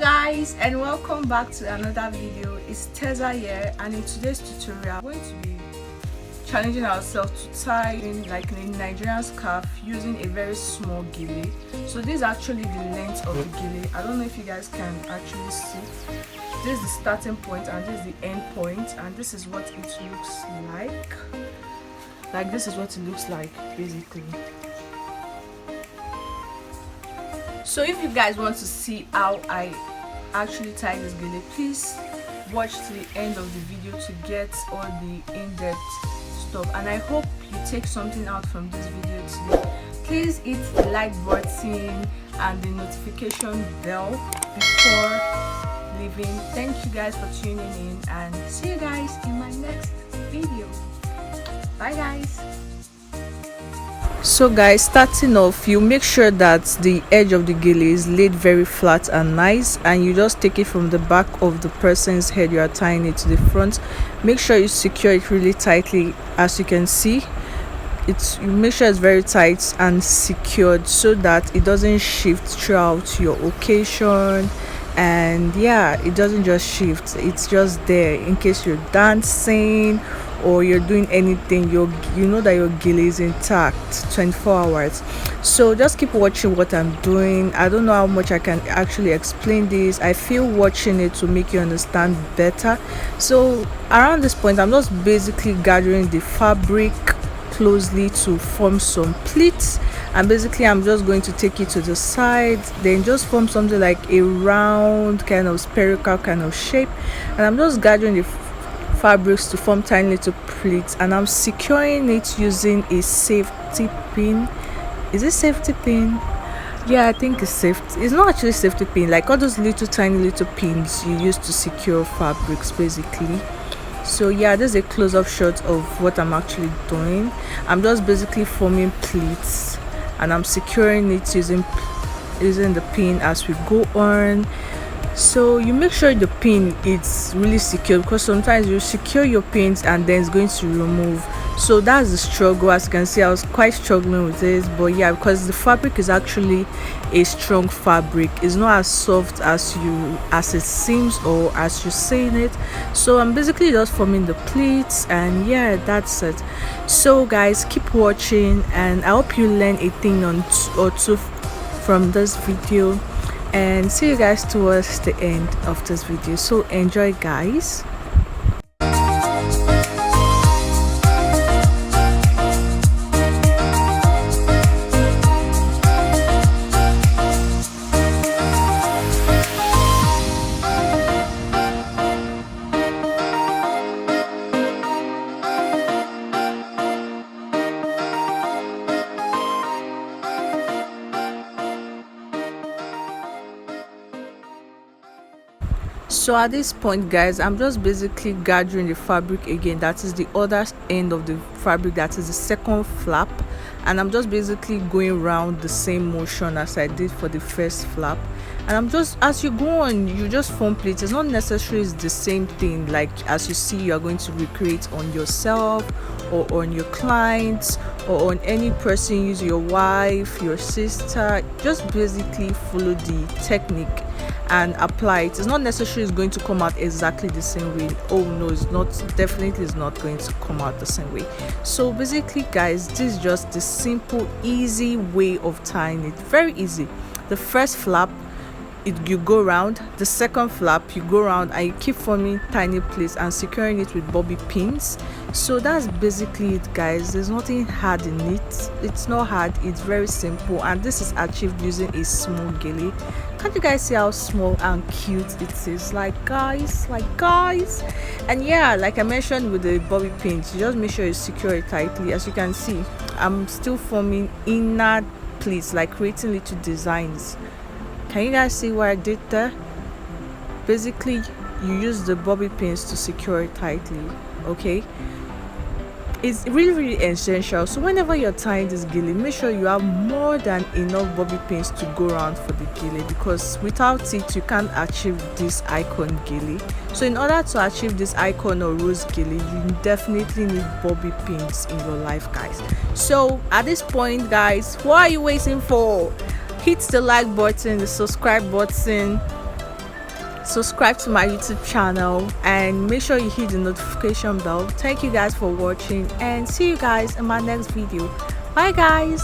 Guys, and welcome back to another video. It's Tessa here, and in today's tutorial we're going to be challenging ourselves to tie in like a Nigerian scarf using a very small gele. So this is actually the length of the gele. I don't know if you guys can actually see. This is the starting point and this is the end point, and this is what it looks like this is what it looks like basically. So if you guys want to see how I actually tie this gele, please watch to the end of the video to get all the in-depth stuff, and I hope you take something out from this video today. Please hit the like button and the notification bell before leaving. Thank you guys for tuning in, and see you guys in my next video. Bye guys. So guys, starting off, you make sure that the edge of the gele is laid very flat and nice, and you just take it from the back of the person's head you are tying it to the front. Make sure you secure it really tightly. As you can see, you make sure it's very tight and secured so that it doesn't shift throughout your occasion, and yeah, it doesn't just shift, it's just there in case you're dancing or you're doing anything, you know that your gele is intact 24 hours. So just keep watching what I'm doing. I don't know how much I can actually explain this. I feel watching it to make you understand better. So around this point, I'm just basically gathering the fabric closely to form some pleats, and basically I'm just going to take it to the side, then just form something like a round kind of spherical kind of shape, and I'm just gathering the fabrics to form tiny little pleats, and I'm securing it using a safety pin. Is it safety pin? Yeah, I think it's safety. It's not actually safety pin, like all those little tiny little pins you use to secure fabrics basically. So yeah, this is a close-up shot of what I'm actually doing. I'm just basically forming pleats, and I'm securing it using the pin as we go on. So you make sure the pin is really secure, because sometimes you secure your pins and then it's going to remove. So that's the struggle. As you can see, I was quite struggling with this, but yeah, because the fabric is actually a strong fabric, it's not as soft as it seems or as you're saying it. So I'm basically just forming the pleats, and yeah, that's it. So guys, keep watching, and I hope you learn a thing or two from this video, and see you guys towards the end of this video. So enjoy guys. So at this point guys, I'm just basically gathering the fabric again, that is the other end of the fabric, that is the second flap, and I'm just basically going around the same motion as I did for the first flap. And I'm just, as you go on, you just form pleats. It's not necessarily it's the same thing, like as you see you are going to recreate on yourself or on your clients or on any person, use your wife, your sister. Just basically follow the technique and apply it. It's not necessarily it's going to come out exactly the same way. Oh no, it's not, definitely is not going to come out the same way. So basically guys, this is just the simple easy way of tying it. Very easy. The first flap, you go around, the second flap you go around, and you keep forming tiny pleats and securing it with bobby pins. So that's basically it guys. There's nothing hard in it. It's not hard, it's very simple, and this is achieved using a small gele. Can't you guys see how small and cute it is? Like guys, and yeah, like I mentioned with the bobby pins, you just make sure you secure it tightly. As you can see, I'm still forming inner pleats, like creating little designs. Can you guys see what I did there? Basically you use the bobby pins to secure it tightly. Okay, it's really essential. So whenever you're tying this gele, make sure you have more than enough bobby pins to go around for the gele, because without it you can't achieve this icon gele. So in order to achieve this icon or rose gele, you definitely need bobby pins in your life guys. So at this point guys, what are you waiting for? Hit the like button, the subscribe button, subscribe to my YouTube channel, and make sure you hit the notification bell. Thank you guys for watching, and see you guys in my next video. Bye guys.